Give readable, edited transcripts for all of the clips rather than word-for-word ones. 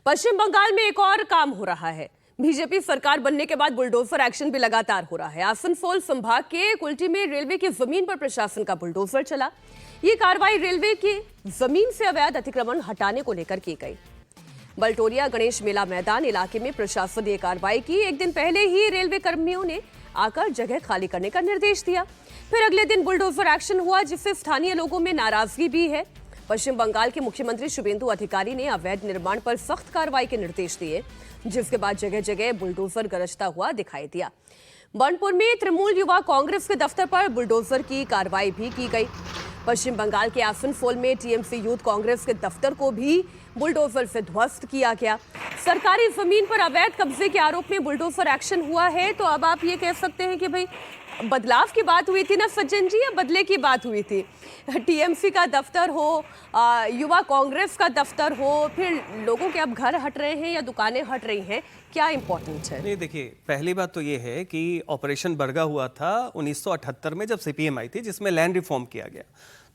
पश्चिम बंगाल में एक और काम हो रहा है। बीजेपी सरकार बनने के बाद बुलडोजर एक्शन भी लगातार हो रहा है। आसनसोल संभाग के कुल्टी में रेलवे की जमीन पर प्रशासन का बुलडोजर चला। ये कार्रवाई रेलवे की जमीन से अवैध अतिक्रमण हटाने को लेकर की गई। बलटोरिया गणेश मेला मैदान इलाके में प्रशासन ने कार्रवाई की। एक दिन पहले ही रेलवे कर्मियों ने आकर जगह खाली करने का निर्देश दिया। फिर अगले दिन बुलडोजर एक्शन हुआ, जिससे स्थानीय लोगों में नाराजगी भी है। पश्चिम बंगाल के मुख्यमंत्री शुभेंदु अधिकारी ने अवैध निर्माण पर सख्त कार्रवाई के निर्देश दिए, जिसके बाद जगह जगह बुलडोजर गरजता हुआ दिखाई दिया। बनपुर में तृणमूल युवा कांग्रेस के दफ्तर पर बुलडोजर की कार्रवाई भी की गई। पश्चिम बंगाल के आसनसोल में टीएमसी यूथ कांग्रेस के दफ्तर को भी बुलडोजर से ध्वस्त किया गया। सरकारी जमीन पर अवैध कब्जे के आरोप में बुलडोजर एक्शन हुआ है। तो अब आप ये कह सकते हैं कि भाई बदलाव की बात हुई थी ना सज्जन जी, या बदले की बात हुई थी? टीएमसी का दफ्तर हो, युवा कांग्रेस का दफ्तर हो, फिर लोगों के अब घर हट रहे हैं या दुकानें हट रही हैं, क्या इंपॉर्टेंट है? नहीं, देखिए, पहली बात तो ये है कि ऑपरेशन बरगा हुआ था 1978 में, जब सीपीएम आई थी, जिसमें लैंड रिफॉर्म किया गया।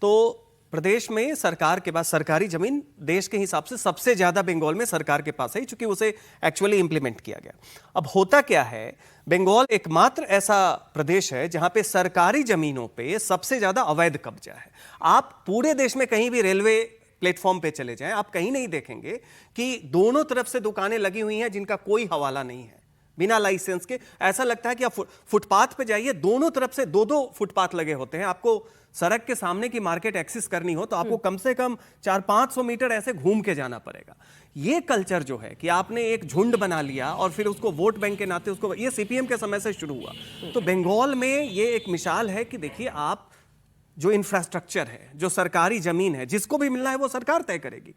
तो प्रदेश में सरकार के पास सरकारी जमीन देश के हिसाब से सबसे ज्यादा बंगाल में सरकार के पास है, क्योंकि उसे एक्चुअली इंप्लीमेंट किया गया। अब होता क्या है, बंगाल एकमात्र ऐसा प्रदेश है जहां पे सरकारी जमीनों पे सबसे ज्यादा अवैध कब्जा है। आप पूरे देश में कहीं भी रेलवे प्लेटफॉर्म पे चले जाएं, आप कहीं नहीं देखेंगे कि दोनों तरफ से दुकानें लगी हुई हैं जिनका कोई हवाला नहीं है, बिना लाइसेंस के। ऐसा लगता है कि आप फुटपाथ पे जाइए, दोनों तरफ से दो दो फुटपाथ लगे होते हैं। आपको सड़क के सामने की मार्केट एक्सेस करनी हो तो आपको कम से कम 400-500 मीटर ऐसे घूम के जाना पड़ेगा। ये कल्चर जो है कि आपने एक झुंड बना लिया और फिर उसको वोट बैंक के नाते उसको, ये सीपीएम के समय से शुरू हुआ। तो बंगाल में ये एक मिसाल है कि देखिए, आप जो इंफ्रास्ट्रक्चर है, जो सरकारी जमीन है, जिसको भी मिलना है वो सरकार तय करेगी।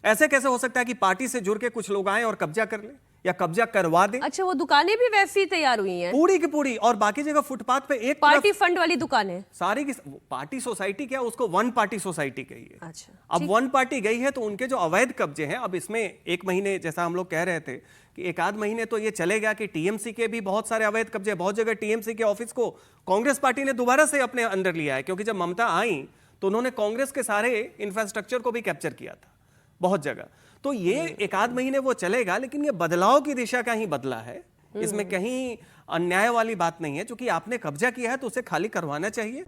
ऐसे कैसे हो सकता है कि पार्टी से जुड़ के कुछ लोग आए और कब्जा कर ले या कब्जा करवा दे? अच्छा, वो दुकानें भी वैसी ही तैयार हुई हैं पूरी की पूरी, और बाकी जगह फुटपाथ पे एक पार्टी फंड वाली दुकानें सारी की पार्टी सोसाइटी, क्या उसको वन पार्टी सोसाइटी कही है। अच्छा, अब वन पार्टी गई है तो उनके जो अवैध कब्जे हैं, अब इसमें एक महीने, जैसा हम लोग कह रहे थे कि एक आध महीने तो ये चलेगा कि टीएमसी के भी बहुत सारे अवैध कब्जे। बहुत जगह टीएमसी के ऑफिस को कांग्रेस पार्टी ने दोबारा से अपने अंदर लिया है, क्योंकि जब ममता आई तो उन्होंने कांग्रेस के सारे इंफ्रास्ट्रक्चर को भी कैप्चर किया था बहुत जगह। तो ये एक आध महीने वो चलेगा, लेकिन ये बदलाव की दिशा का ही बदला है। इसमें कहीं अन्याय वाली बात नहीं है। चूंकि आपने कब्जा किया है तो उसे खाली करवाना चाहिए।